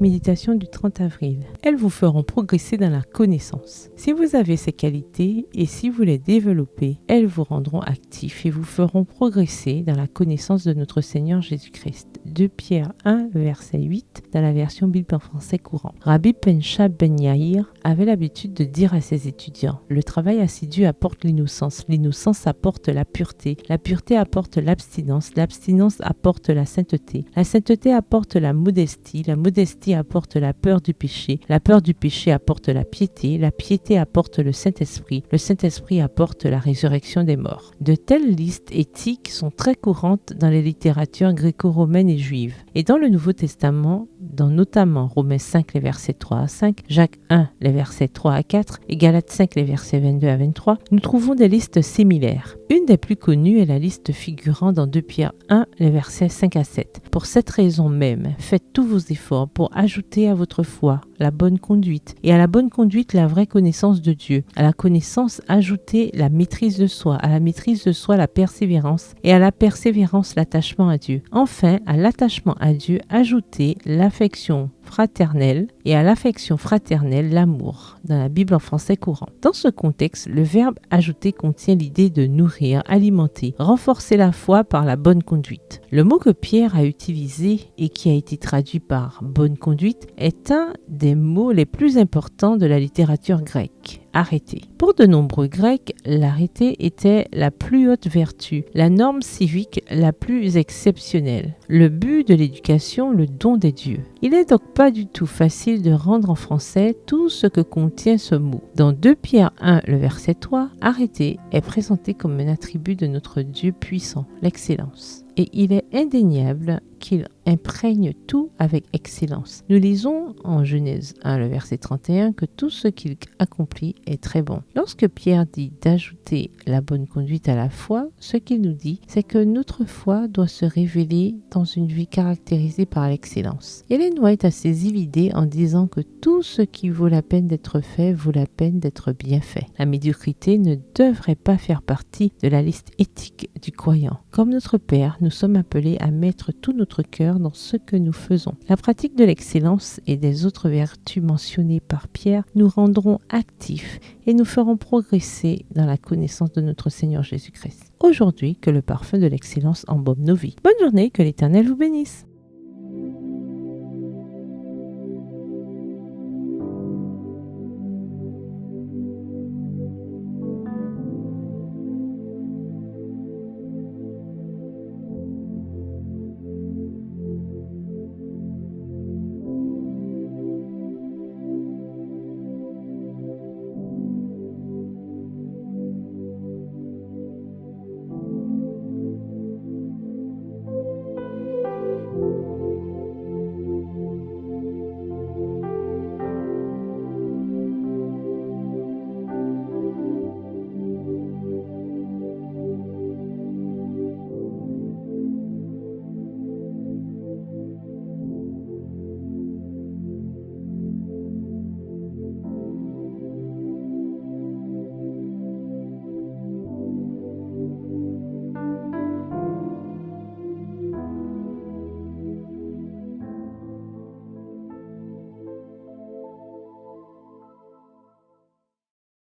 méditation du 30 avril. Elles vous feront progresser dans la connaissance. Si vous avez ces qualités et si vous les développez, elles vous rendront actifs et vous feront progresser dans la connaissance de notre Seigneur Jésus-Christ. 2 Pierre 1, verset 8, dans la version Bible en français courant. Rabbi Penchab Ben Yair avait l'habitude de dire à ses étudiants, le travail assidu apporte l'innocence, l'innocence apporte la pureté apporte l'abstinence apporte la sainteté apporte la modestie apporte la peur du péché apporte la piété apporte le Saint-Esprit apporte la résurrection des morts. De telles listes éthiques sont très courantes dans les littératures gréco-romaines et juives. Et dans le Nouveau Testament, dans notamment Romains 5, les versets 3 à 5, Jacques 1, les versets 3 à 4 et Galates 5, les versets 22 à 23, nous trouvons des listes similaires. Une des plus connues est la liste figurant dans 2 Pierre 1, les versets 5 à 7. Pour cette raison même, faites tous vos efforts pour ajouter à votre foi la bonne conduite, et à la bonne conduite la vraie connaissance de Dieu. À la connaissance, ajoutez la maîtrise de soi, à la maîtrise de soi la persévérance, et à la persévérance l'attachement à Dieu. Enfin, à l'attachement à Dieu, ajoutez l'affection fraternelle, et à l'affection fraternelle l'amour, dans la Bible en français courant. Dans ce contexte, le verbe ajouter contient l'idée de nourrir, alimenter, renforcer la foi par la bonne conduite. Le mot que Pierre a utilisé et qui a été traduit par bonne conduite est un des mots les plus importants de la littérature grecque. Arrêter. Pour de nombreux Grecs, l'arrêté était la plus haute vertu, la norme civique la plus exceptionnelle, le but de l'éducation, le don des dieux. Il n'est donc pas du tout facile de rendre en français tout ce que contient ce mot. Dans 2 Pierre 1, le verset 3, arrêter est présenté comme un attribut de notre Dieu puissant, l'excellence. Et il est indéniable qu'il imprègne tout avec excellence. Nous lisons en Genèse 1, le verset 31, que tout ce qu'il accomplit est très bon. Lorsque Pierre dit d'ajouter la bonne conduite à la foi, ce qu'il nous dit, c'est que notre foi doit se révéler dans une vie caractérisée par l'excellence. Ellen White a saisi l'idée en disant que tout ce qui vaut la peine d'être fait vaut la peine d'être bien fait. La médiocrité ne devrait pas faire partie de la liste éthique du croyant. Comme notre Père, nous sommes appelés à mettre tout notre cœur dans ce que nous faisons. La pratique de l'excellence et des autres vertus mentionnées par Pierre nous rendront actifs et nous feront progresser dans la connaissance de notre Seigneur Jésus-Christ. Aujourd'hui, que le parfum de l'excellence embaume nos vies. Bonne journée, que l'Éternel vous bénisse.